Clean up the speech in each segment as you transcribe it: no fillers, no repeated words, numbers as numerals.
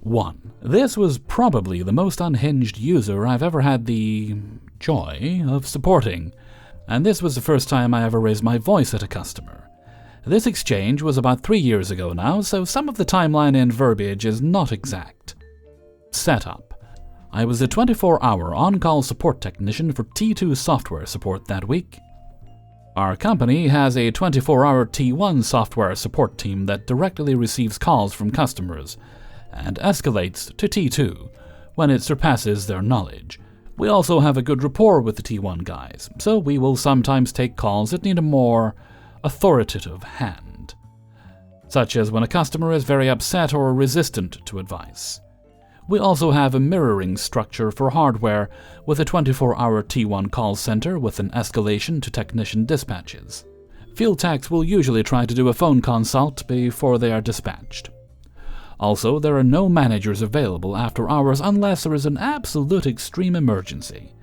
1. This was probably the most unhinged user I've ever had the joy of supporting, and this was the first time I ever raised my voice at a customer. This exchange was about 3 years ago now, so some of the timeline and verbiage is not exact. Setup. I was a 24-hour on-call support technician for T2 software support that week. Our company has a 24-hour T1 software support team that directly receives calls from customers and escalates to T2 when it surpasses their knowledge. We also have a good rapport with the T1 guys, so we will sometimes take calls that need a more authoritative hand, such as when a customer is very upset or resistant to advice. We also have a mirroring structure for hardware with a 24-hour T1 call center with an escalation to technician dispatches. Field techs will usually try to do a phone consult before they are dispatched. Also, there are no managers available after hours unless there is an absolute extreme emergency,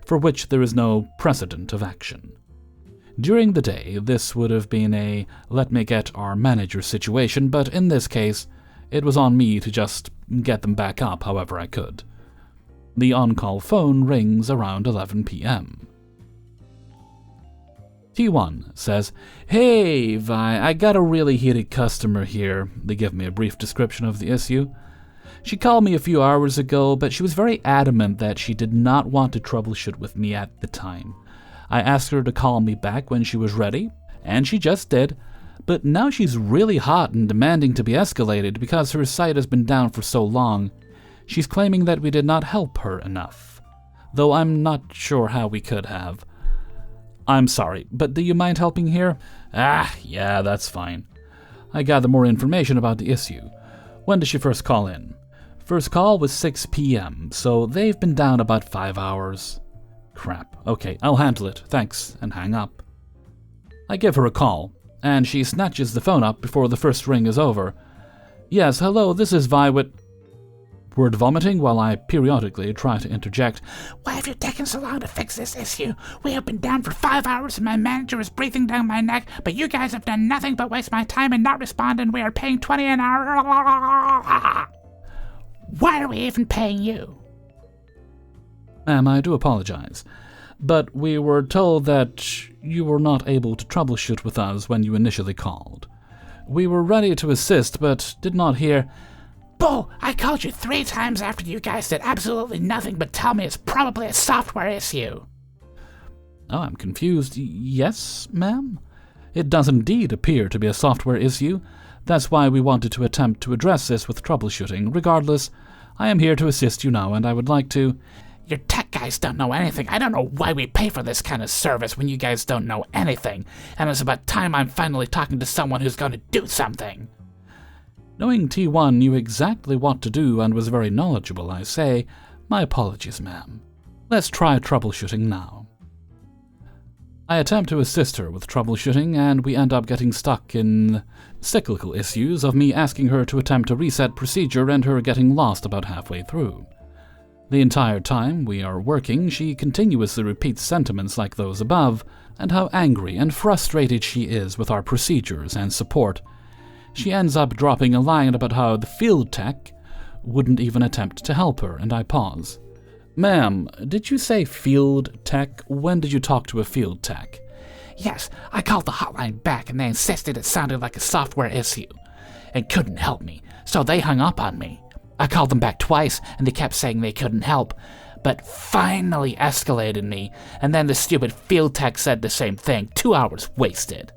for which there is no precedent of action. During the day, this would have been a let me get our manager situation, but in this case, it was on me to just get them back up however I could. The on-call phone rings around 11 p.m. T1 says, "Hey, Vi, I got a really heated customer here." They give me a brief description of the issue. "She called me a few hours ago, but she was very adamant that she did not want to troubleshoot with me at the time. I asked her to call me back when she was ready, and she just did. But now she's really hot and demanding to be escalated because her site has been down for so long. She's claiming that we did not help her enough, though I'm not sure how we could have. I'm sorry, but do you mind helping here?" Yeah, that's fine. I gather more information about the issue. When did she first call in?" "First call was 6 p.m., so they've been down about 5 hours. "Crap. Okay, I'll handle it. Thanks," and hang up. I give her a call, and she snatches the phone up before the first ring is over. "Yes, hello, this is Vi with..." Word vomiting while I periodically try to interject. "Why have you taken so long to fix this issue? We have been down for 5 hours and my manager is breathing down my neck, but you guys have done nothing but waste my time and not respond, and we are paying 20 an hour. Why are we even paying you?" "Ma'am, I do apologize, but we were told that you were not able to troubleshoot with us when you initially called. We were ready to assist, but did not hear..." "Bull! I called you 3 times after you guys did absolutely nothing but tell me it's probably a software issue." "Oh, I'm confused. Yes, ma'am? It does indeed appear to be a software issue. That's why we wanted to attempt to address this with troubleshooting. Regardless, I am here to assist you now, and I would like to..." "Your tech guys don't know anything. I don't know why we pay for this kind of service when you guys don't know anything, and it's about time I'm finally talking to someone who's going to do something." Knowing T1 knew exactly what to do and was very knowledgeable, I say, "My apologies, ma'am. Let's try troubleshooting now." I attempt to assist her with troubleshooting, and we end up getting stuck in cyclical issues of me asking her to attempt a reset procedure and her getting lost about halfway through. The entire time we are working, she continuously repeats sentiments like those above, and how angry and frustrated she is with our procedures and support. She ends up dropping a line about how the field tech wouldn't even attempt to help her, and I pause. "Ma'am, did you say field tech? When did you talk to a field tech?" "Yes, I called the hotline back and they insisted it sounded like a software issue and couldn't help me, so they hung up on me. I called them back twice and they kept saying they couldn't help, but finally escalated me, and then the stupid field tech said the same thing. 2 hours wasted."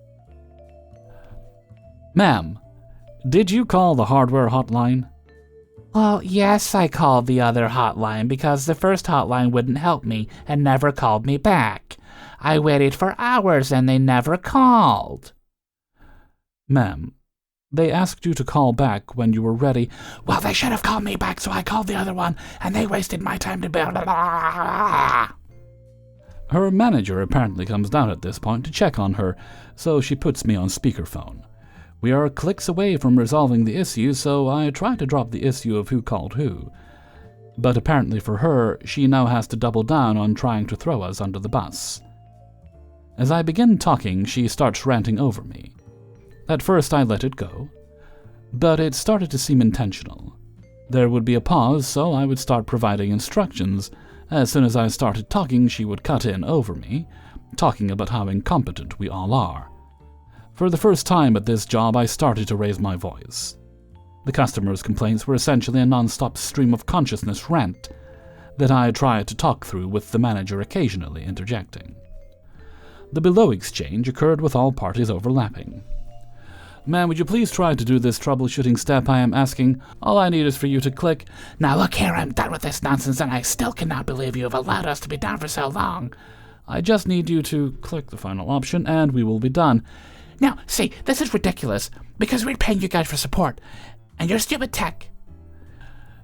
"Ma'am, did you call the hardware hotline?" "Well, yes, I called the other hotline because the first hotline wouldn't help me and never called me back. I waited for hours and they never called." "Ma'am, they asked you to call back when you were ready." "Well, they should have called me back, so I called the other one, and they wasted my time to build." Her manager apparently comes down at this point to check on her, so she puts me on speakerphone. We are clicks away from resolving the issue, so I try to drop the issue of who called who. But apparently for her, she now has to double down on trying to throw us under the bus. As I begin talking, she starts ranting over me. At first I let it go, but it started to seem intentional. There would be a pause, so I would start providing instructions. As soon as I started talking, she would cut in over me, talking about how incompetent we all are. For the first time at this job, I started to raise my voice. The customers' complaints were essentially a non-stop stream of consciousness rant that I tried to talk through, with the manager occasionally interjecting. The below exchange occurred with all parties overlapping. "Ma'am, would you please try to do this troubleshooting step I am asking? All I need is for you to click—" "Now look here, I'm done with this nonsense, and I still cannot believe you have allowed us to be down for so long." "I just need you to click the final option, and we will be done." "Now, see, this is ridiculous, because we're paying you guys for support, and you're stupid tech."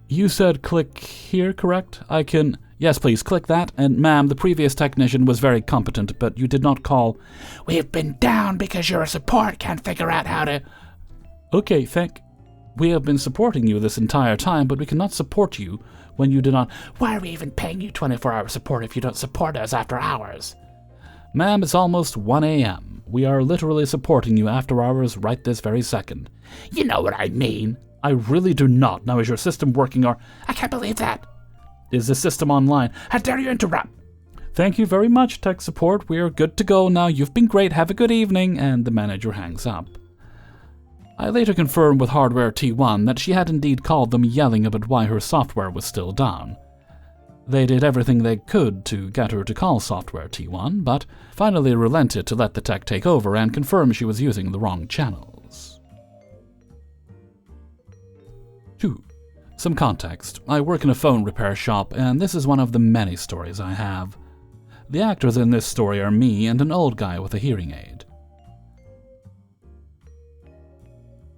"You said click here, correct? I can—" "Yes, please, click that. And ma'am, the previous technician was very competent, but you did not call—" "We've been down because your support can't figure out how to—" "Okay, we have been supporting you this entire time, but we cannot support you when you do not—" "Why are we even paying you 24-hour support if you don't support us after hours?" "Ma'am, it's almost 1 a.m. We are literally supporting you after hours right this very second." "You know what I mean." "I really do not. Now, is your system working, or—" "I can't believe that." "Is the system online?" "How dare you interrupt?" "Thank you very much, tech support. We are good to go now. You've been great. Have a good evening." And the manager hangs up. I later confirmed with Hardware T1 that she had indeed called them, yelling about why her software was still down. They did everything they could to get her to call Software T1, but finally relented to let the tech take over and confirm she was using the wrong channels. 2. Some context. I work in a phone repair shop, and this is one of the many stories I have. The actors in this story are me and an old guy with a hearing aid.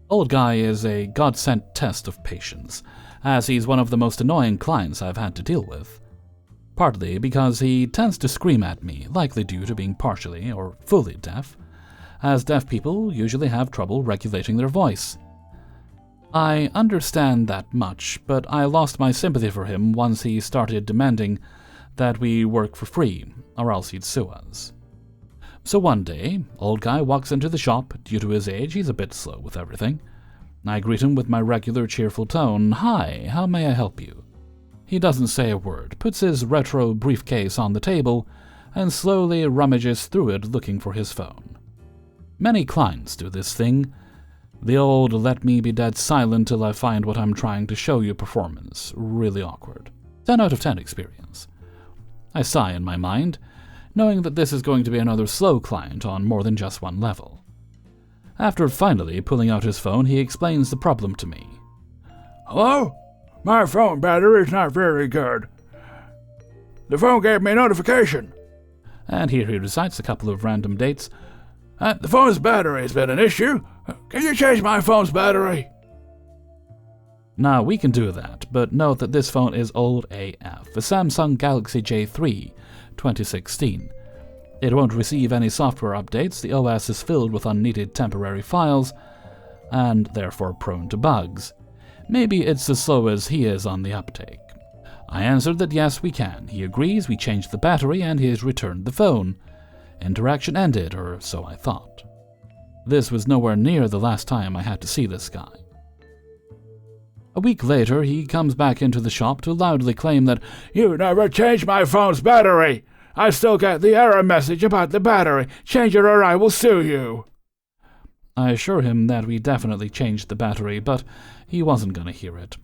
Old guy is a God-sent test of patience, as he's one of the most annoying clients I've had to deal with. Partly because he tends to scream at me, likely due to being partially or fully deaf, as deaf people usually have trouble regulating their voice. I understand that much, but I lost my sympathy for him once he started demanding that we work for free, or else he'd sue us. So one day, old guy walks into the shop. Due to his age, he's a bit slow with everything. I greet him with my regular cheerful tone. "Hi, how may I help you?" He doesn't say a word, puts his retro briefcase on the table, and slowly rummages through it looking for his phone. Many clients do this thing. The old let me be dead silent till I find what I'm trying to show you performance. Really awkward. 10 out of 10 experience. I sigh in my mind, knowing that this is going to be another slow client on more than just one level. After finally pulling out his phone, he explains the problem to me. "Hello? My phone battery is not very good. The phone gave me a notification." And here he recites a couple of random dates. "The phone's battery has been an issue. Can you change my phone's battery?" Now, we can do that, but note that this phone is old AF, a Samsung Galaxy J3, 2016. It won't receive any software updates, the OS is filled with unneeded temporary files, and therefore prone to bugs. Maybe it's as slow as he is on the uptake. I answered that yes, we can. He agrees, we changed the battery, and he has returned the phone. Interaction ended, or so I thought. This was nowhere near the last time I had to see this guy. A week later, he comes back into the shop to loudly claim that, "You never changed my phone's battery. I still get the error message about the battery. Change it or I will sue you." I assure him that we definitely changed the battery, but he wasn't going to hear it.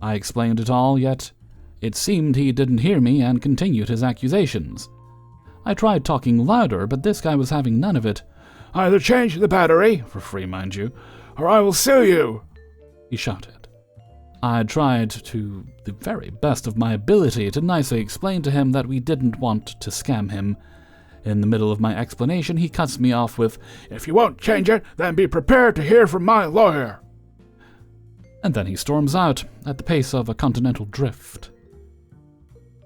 I explained it all, yet it seemed he didn't hear me and continued his accusations. I tried talking louder, but this guy was having none of it. "Either change the battery, for free mind you, or I will sue you," he shouted. I tried to the very best of my ability to nicely explain to him that we didn't want to scam him. In the middle of my explanation, he cuts me off with, "If you won't change it, then be prepared to hear from my lawyer." And then he storms out at the pace of a continental drift.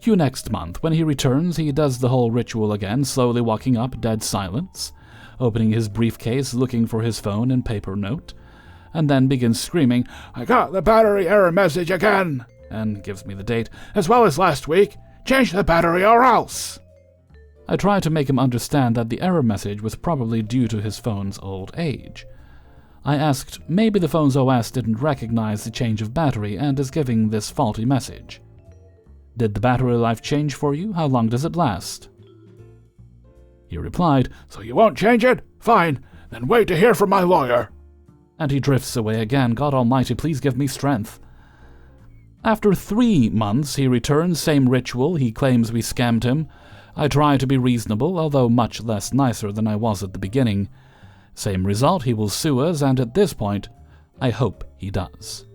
Cue next month. When he returns, he does the whole ritual again, slowly walking up, dead silence, opening his briefcase, looking for his phone and paper note, and then begins screaming, "I got the battery error message again," and gives me the date, "as well as last week. Change the battery or else." I try to make him understand that the error message was probably due to his phone's old age. I asked maybe the phone's OS didn't recognize the change of battery and is giving this faulty message. Did the battery life change for you? How long does it last? He replied, So you won't change it? Fine, then wait to hear from my lawyer. And he drifts away again. God almighty, please give me strength. After 3 months, he returns, same ritual. He claims we scammed him. I try to be reasonable, although much less nicer than I was at the beginning. Same result, he will sue us, and at this point, I hope he does.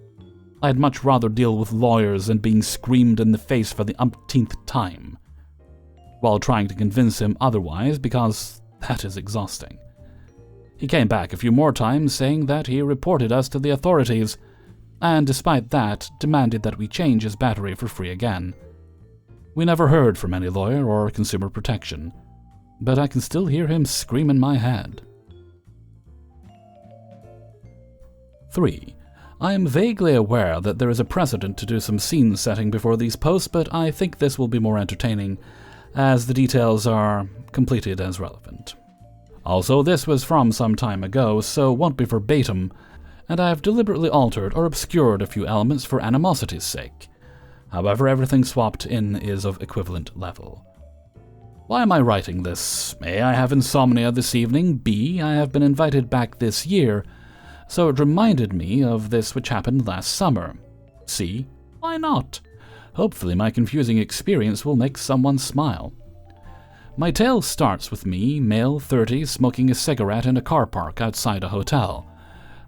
I'd much rather deal with lawyers than being screamed in the face for the umpteenth time, while trying to convince him otherwise, because that is exhausting. He came back a few more times saying that he reported us to the authorities, and despite that, demanded that we change his battery for free again. We never heard from any lawyer or consumer protection, but I can still hear him scream in my head. 3. I am vaguely aware that there is a precedent to do some scene setting before these posts, but I think this will be more entertaining, as the details are completed as relevant. Also, this was from some time ago, so won't be verbatim, and I have deliberately altered or obscured a few elements for animosity's sake. However, everything swapped in is of equivalent level. Why am I writing this? A. I have insomnia this evening. B. I have been invited back this year, so it reminded me of this which happened last summer. C. Why not? Hopefully my confusing experience will make someone smile. My tale starts with me, male 30, smoking a cigarette in a car park outside a hotel.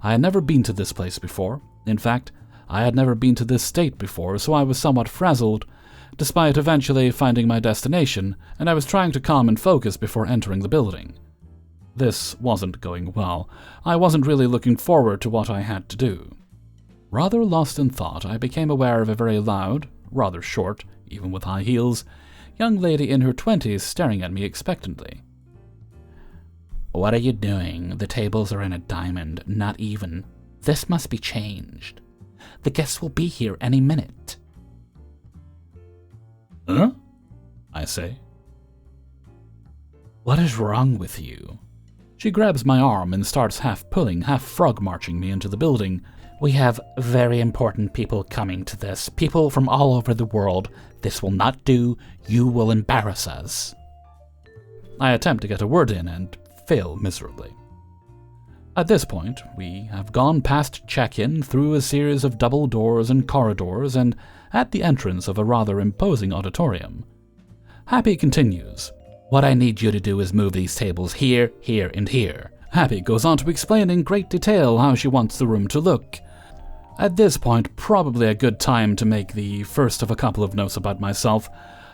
I had never been to this place before. In fact, I had never been to this state before, so I was somewhat frazzled, despite eventually finding my destination, and I was trying to calm and focus before entering the building. This wasn't going well. I wasn't really looking forward to what I had to do. Rather lost in thought, I became aware of a very loud, rather short, even with high heels, young lady in her 20s staring at me expectantly. What are you doing? The tables are in a diamond, not even. This must be changed. The guests will be here any minute. Huh? I say. What is wrong with you? She grabs my arm and starts half pulling, half frog-marching me into the building. We have very important people coming to this, people from all over the world. This will not do. You will embarrass us. I attempt to get a word in and fail miserably. At this point, we have gone past check-in, through a series of double doors and corridors, and at the entrance of a rather imposing auditorium. Happy continues. What I need you to do is move these tables here, here, and here. Happy goes on to explain in great detail how she wants the room to look. At this point, probably a good time to make the first of a couple of notes about myself.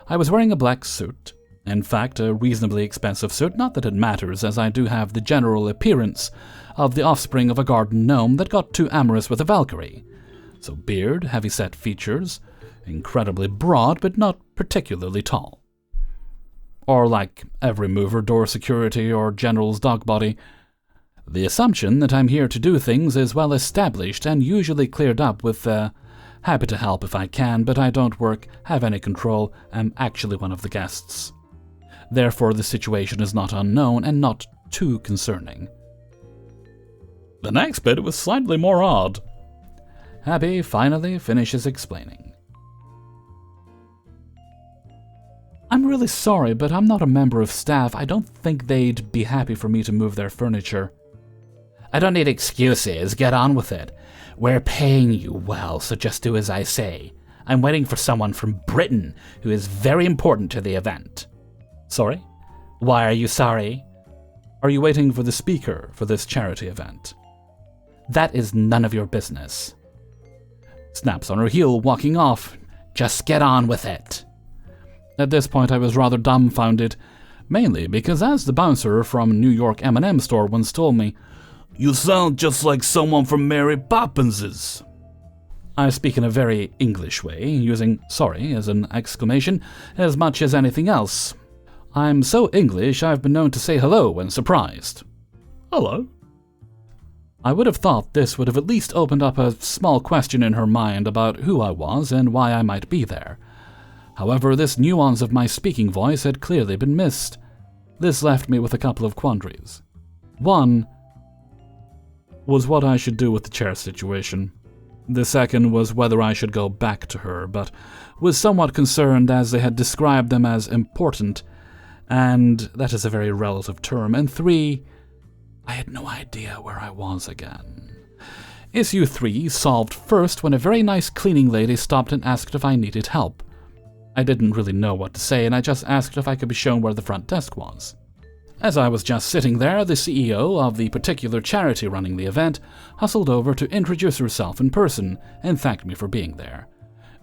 I was wearing a black suit. In fact, a reasonably expensive suit, not that it matters, as I do have the general appearance of the offspring of a garden gnome that got too amorous with a Valkyrie. So beard, heavy-set features, incredibly broad but not particularly tall. Or like every mover, door security, or general's dog body. The assumption that I'm here to do things is well established and usually cleared up with happy to help if I can, but I don't work, have any control, am actually one of the guests. Therefore the situation is not unknown and not too concerning. The next bit was slightly more odd. Happy finally finishes explaining. I'm really sorry, but I'm not a member of staff. I don't think they'd be happy for me to move their furniture. I don't need excuses. Get on with it. We're paying you well, so just do as I say. I'm waiting for someone from Britain who is very important to the event. Sorry? Why are you sorry? Are you waiting for the speaker for this charity event? That is none of your business. Snaps on her heel, walking off. Just get on with it. At this point I was rather dumbfounded, mainly because as the bouncer from New York M&M store once told me, "You sound just like someone from Mary Poppins's." I speak in a very English way, using sorry as an exclamation as much as anything else. I'm so English I've been known to say hello when surprised. Hello? I would have thought this would have at least opened up a small question in her mind about who I was and why I might be there. However, this nuance of my speaking voice had clearly been missed. This left me with a couple of quandaries. One, was what I should do with the chair situation. The second was whether I should go back to her, but was somewhat concerned as they had described them as important, and that is a very relative term. And 3, I had no idea where I was again. Issue 3 solved first when a very nice cleaning lady stopped and asked if I needed help. I didn't really know what to say, and I just asked if I could be shown where the front desk was. As I was just sitting there, the CEO of the particular charity running the event hustled over to introduce herself in person and thanked me for being there.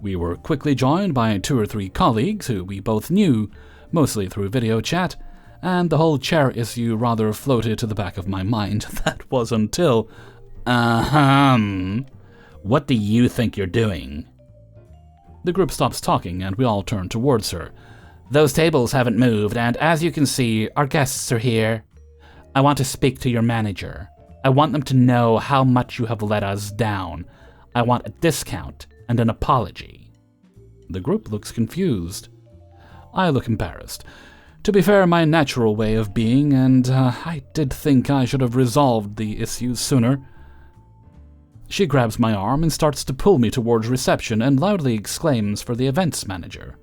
We were quickly joined by 2 or 3 colleagues who we both knew, mostly through video chat, and the whole chair issue rather floated to the back of my mind. That was until, what do you think you're doing? The group stops talking and we all turn towards her. Those tables haven't moved, and as you can see, our guests are here. I want to speak to your manager. I want them to know how much you have let us down. I want a discount and an apology. The group looks confused. I look embarrassed. To be fair, my natural way of being, and I did think I should have resolved the issues sooner. She grabs my arm and starts to pull me towards reception and loudly exclaims for the events manager.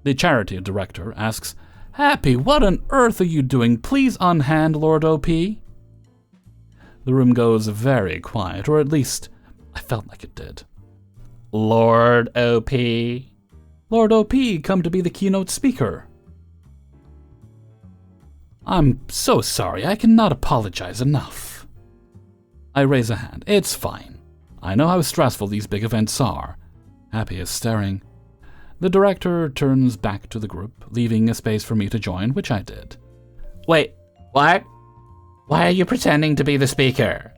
The charity director asks, "Happy, what on earth are you doing? Please unhand Lord OP." The room goes very quiet, or at least I felt like it did. Lord OP? Lord OP come to be the keynote speaker. I'm so sorry, I cannot apologize enough. I raise a hand. It's fine. I know how stressful these big events are. Happy is staring. The director turns back to the group, leaving a space for me to join, which I did. Wait, what? Why are you pretending to be the speaker?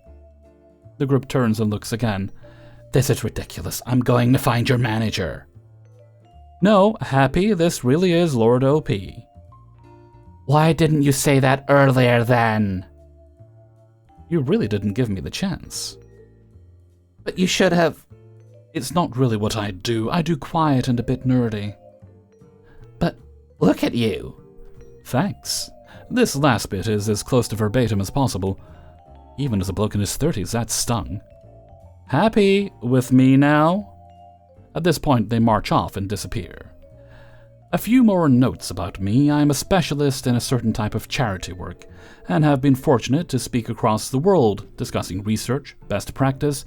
The group turns and looks again. This is ridiculous. I'm going to find your manager. No, Happy, this really is Lord OP. Why didn't you say that earlier then? You really didn't give me the chance. But you should have. It's not really what I do. I do quiet and a bit nerdy. But look at you. Thanks. This last bit is as close to verbatim as possible. Even as a bloke in his 30s, that stung. Happy with me now? At this point, they march off and disappear. A few more notes about me. I am a specialist in a certain type of charity work, and have been fortunate to speak across the world, discussing research, best practice,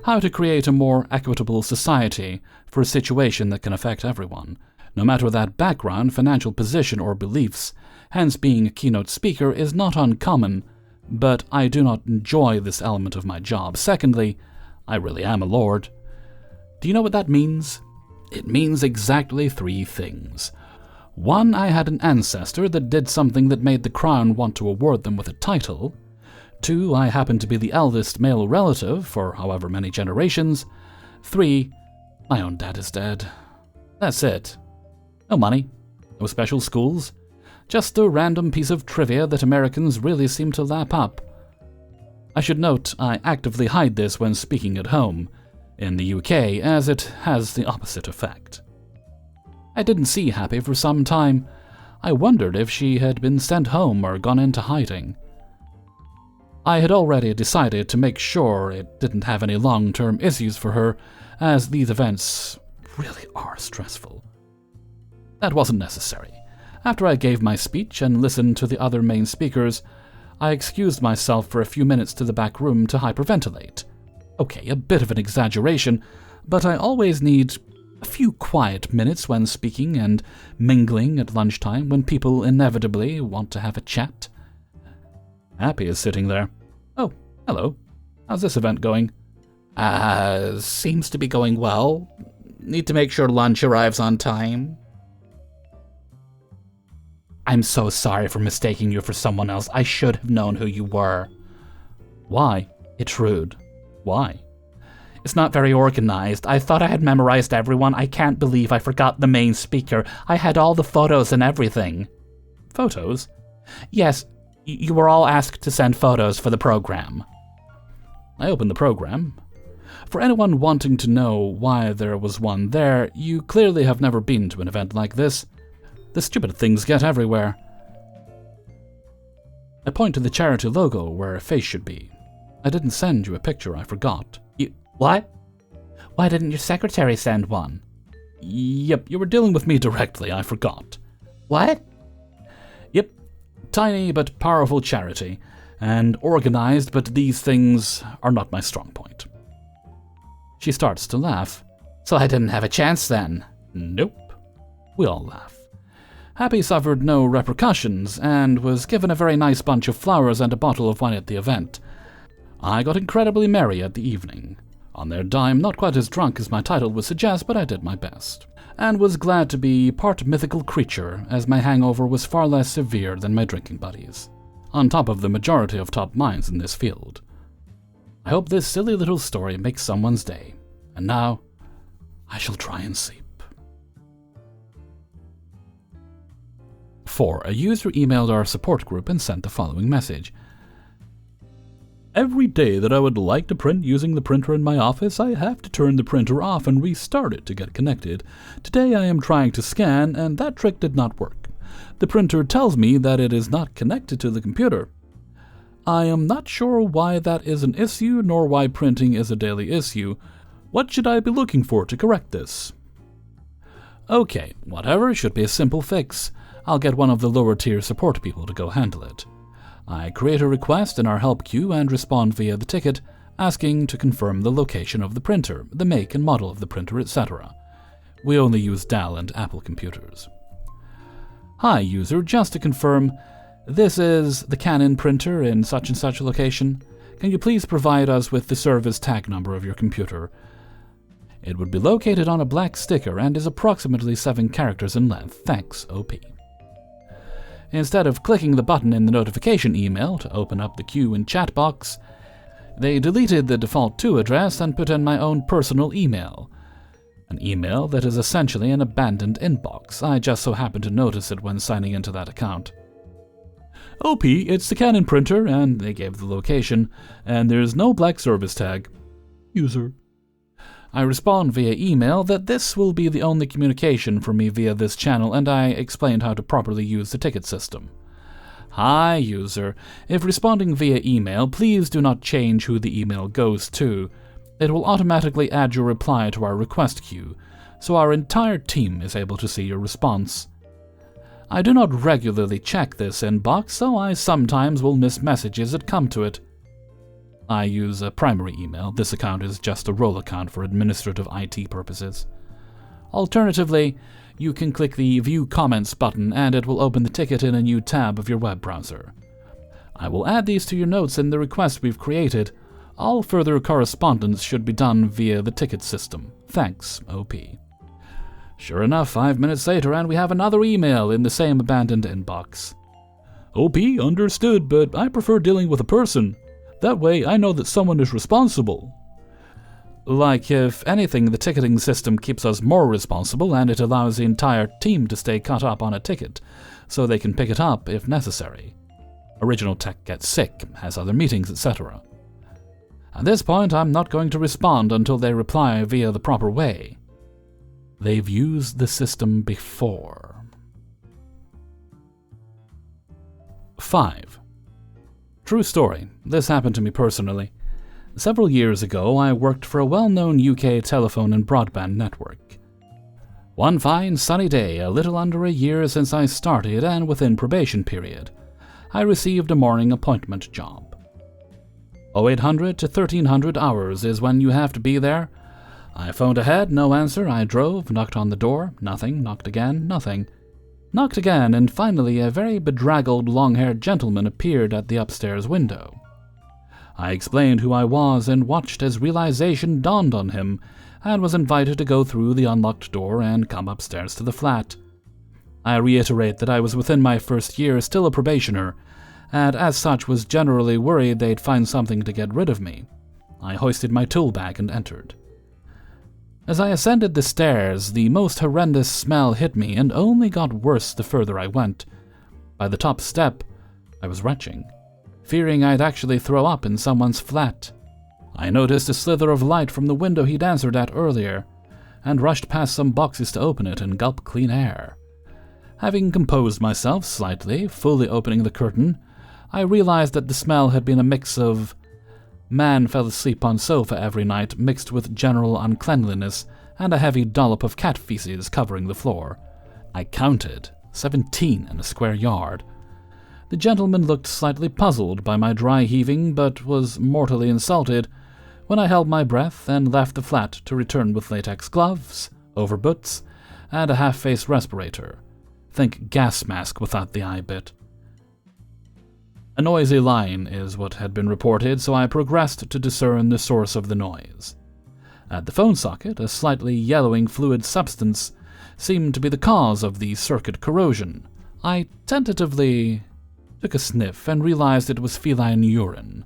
how to create a more equitable society for a situation that can affect everyone, no matter that background, financial position, or beliefs. Hence, being a keynote speaker is not uncommon, but I do not enjoy this element of my job. Secondly, I really am a lord. Do you know what that means? It means exactly 3 things. 1, I had an ancestor that did something that made the crown want to award them with a title. 2, I happen to be the eldest male relative for however many generations. 3, my own dad is dead. That's it. No money, no special schools, just a random piece of trivia that Americans really seem to lap up. I should note I actively hide this when speaking at home, in the UK, as it has the opposite effect. I didn't see Happy for some time. I wondered if she had been sent home or gone into hiding. I had already decided to make sure it didn't have any long-term issues for her, as these events really are stressful. That wasn't necessary. After I gave my speech and listened to the other main speakers, I excused myself for a few minutes to the back room to hyperventilate. Okay, a bit of an exaggeration, but I always need a few quiet minutes when speaking and mingling at lunchtime when people inevitably want to have a chat. Happy is sitting there. Oh, hello. How's this event going? Seems to be going well. Need to make sure lunch arrives on time. I'm so sorry for mistaking you for someone else. I should have known who you were. Why? It's rude. Why? It's not very organized. I thought I had memorized everyone. I can't believe I forgot the main speaker. I had all the photos and everything. Photos? Yes, you were all asked to send photos for the program. I opened the program. For anyone wanting to know why there was one there, you clearly have never been to an event like this. The stupid things get everywhere. I point to the charity logo where a face should be. I didn't send you a picture, I forgot. What? Why didn't your secretary send one? Yep, you were dealing with me directly, I forgot. What? Yep, tiny but powerful charity, and organized, but these things are not my strong point. She starts to laugh. So I didn't have a chance then? Nope. We all laugh. Happy suffered no repercussions, and was given a very nice bunch of flowers and a bottle of wine at the event. I got incredibly merry at the evening. On their dime, not quite as drunk as my title would suggest, but I did my best, and was glad to be part mythical creature, as my hangover was far less severe than my drinking buddies, on top of the majority of top minds in this field. I hope this silly little story makes someone's day, and now I shall try and sleep. 4. A user emailed our support group and sent the following message. Every day that I would like to print using the printer in my office, I have to turn the printer off and restart it to get connected. Today I am trying to scan, and that trick did not work. The printer tells me that it is not connected to the computer. I am not sure why that is an issue, nor why printing is a daily issue. What should I be looking for to correct this? Okay, whatever, should be a simple fix. I'll get one of the lower tier support people to go handle it. I create a request in our help queue and respond via the ticket, asking to confirm the location of the printer, the make and model of the printer, etc. We only use Dell and Apple computers. Hi user, just to confirm, this is the Canon printer in such and such a location. Can you please provide us with the service tag number of your computer? It would be located on a black sticker and is approximately 7 characters in length. Thanks, OP. Instead of clicking the button in the notification email to open up the queue and chat box, they deleted the default to address and put in my own personal email. An email that is essentially an abandoned inbox. I just so happened to notice it when signing into that account. OP, it's the Canon printer, and they gave the location, and there's no black service tag. User. I respond via email that this will be the only communication for me via this channel, and I explained how to properly use the ticket system. Hi user, if responding via email, please do not change who the email goes to. It will automatically add your reply to our request queue, so our entire team is able to see your response. I do not regularly check this inbox, so I sometimes will miss messages that come to it. I use a primary email. This account is just a role account for administrative IT purposes. Alternatively, you can click the View Comments button and it will open the ticket in a new tab of your web browser. I will add these to your notes in the request we've created. All further correspondence should be done via the ticket system. Thanks, OP. Sure enough, 5 minutes later and we have another email in the same abandoned inbox. OP, understood, but I prefer dealing with a person. That way, I know that someone is responsible. Like, if anything, the ticketing system keeps us more responsible and it allows the entire team to stay caught up on a ticket, so they can pick it up if necessary. Original tech gets sick, has other meetings, etc. At this point, I'm not going to respond until they reply via the proper way. They've used the system before. 5. True story. This happened to me personally. Several years ago, I worked for a well-known UK telephone and broadband network. One fine sunny day, a little under a year since I started and within probation period, I received a morning appointment job. 0800 to 1300 hours is when you have to be there. I phoned ahead, no answer. I drove, knocked on the door, nothing, knocked again, nothing. Knocked again, and finally a very bedraggled, long-haired gentleman appeared at the upstairs window. I explained who I was and watched as realization dawned on him, and was invited to go through the unlocked door and come upstairs to the flat. I reiterate that I was within my first year, still a probationer, and as such was generally worried they'd find something to get rid of me. I hoisted my tool bag and entered. As I ascended the stairs, the most horrendous smell hit me and only got worse the further I went. By the top step, I was retching, fearing I'd actually throw up in someone's flat. I noticed a slither of light from the window he'd answered at earlier, and rushed past some boxes to open it and gulp clean air. Having composed myself slightly, fully opening the curtain, I realized that the smell had been a mix of man fell asleep on sofa every night mixed with general uncleanliness and a heavy dollop of cat feces covering the floor. I counted 17 in a square yard. The gentleman looked slightly puzzled by my dry heaving, but was mortally insulted when I held my breath and left the flat to return with latex gloves, overboots, and a half-face respirator. Think gas mask without the eye bit. A noisy line is what had been reported, so I progressed to discern the source of the noise. At the phone socket, a slightly yellowing fluid substance seemed to be the cause of the circuit corrosion. I tentatively took a sniff and realized it was feline urine.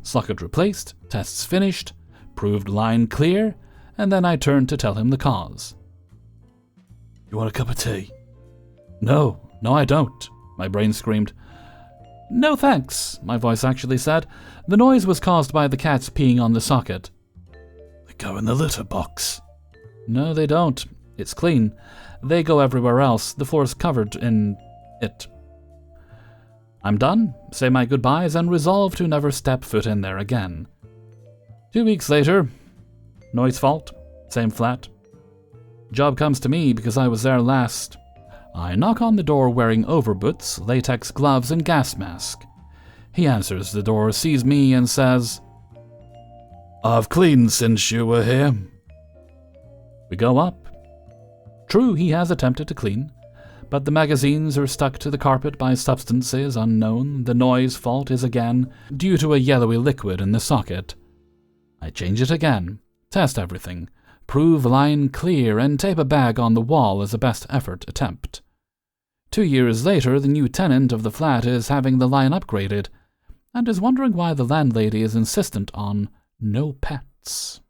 Socket replaced, tests finished, proved line clear, and then I turned to tell him the cause. You want a cup of tea? No, I don't, my brain screamed. No thanks, my voice actually said. The noise was caused by the cats peeing on the socket. They go in the litter box. No, they don't. It's clean. They go everywhere else. The floor's covered in it. I'm done, say my goodbyes, and resolve to never step foot in there again. 2 weeks later, noise fault, same flat. Job comes to me because I was there last. I knock on the door wearing overboots, latex gloves, and gas mask. He answers the door, sees me, and says, I've cleaned since you were here. We go up. True, he has attempted to clean, but the magazines are stuck to the carpet by substances unknown. The noise fault is again due to a yellowy liquid in the socket. I change it again, test everything, prove line clear, and tape a bag on the wall as a best effort attempt. 2 years later, the new tenant of the flat is having the line upgraded, and is wondering why the landlady is insistent on no pets.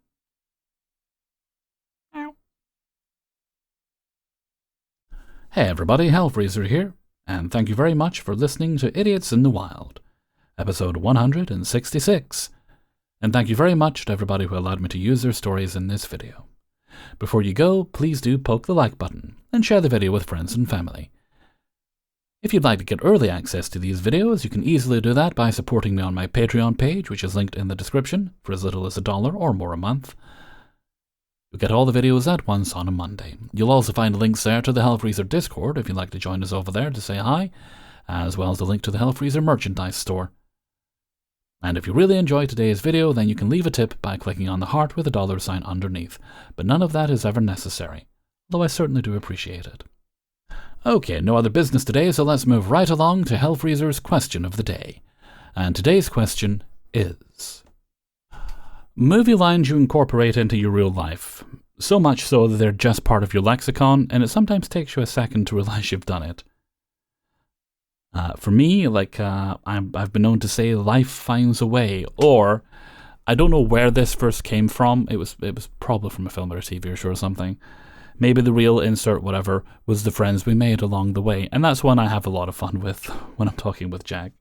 Hey everybody, Hellfreezer here, and thank you very much for listening to Idiots in the Wild, episode 166. And thank you very much to everybody who allowed me to use their stories in this video. Before you go, please do poke the like button and share the video with friends and family. If you'd like to get early access to these videos, you can easily do that by supporting me on my Patreon page, which is linked in the description, for as little as $1 or more a month. You'll get all the videos at once on a Monday. You'll also find links there to the Hellfreezer Discord if you'd like to join us over there to say hi, as well as the link to the Hellfreezer merchandise store. And if you really enjoyed today's video, then you can leave a tip by clicking on the heart with a $sign underneath, but none of that is ever necessary, though I certainly do appreciate it. Okay, no other business today, so let's move right along to Hellfreezer's question of the day. And today's question is: movie lines you incorporate into your real life, so much so that they're just part of your lexicon, and it sometimes takes you a second to realize you've done it. For me, I've been known to say life finds a way, or I don't know where this first came from. It was probably from a film or a TV show or something. Maybe the real insert whatever was the friends we made along the way, and that's one I have a lot of fun with when I'm talking with Jack.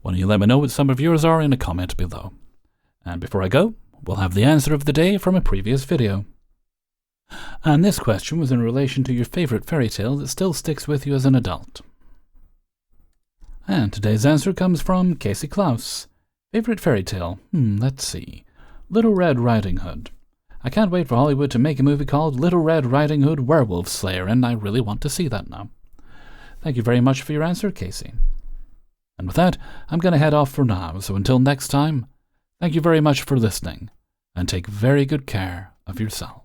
Why don't you let me know what some of yours are in a comment below. And before I go, we'll have the answer of the day from a previous video. And this question was in relation to your favorite fairy tale that still sticks with you as an adult. And today's answer comes from Casey Klaus. Favorite fairy tale? Let's see. Little Red Riding Hood. I can't wait for Hollywood to make a movie called Little Red Riding Hood Werewolf Slayer, and I really want to see that now. Thank you very much for your answer, Casey. And with that, I'm going to head off for now, so until next time, thank you very much for listening, and take very good care of yourself.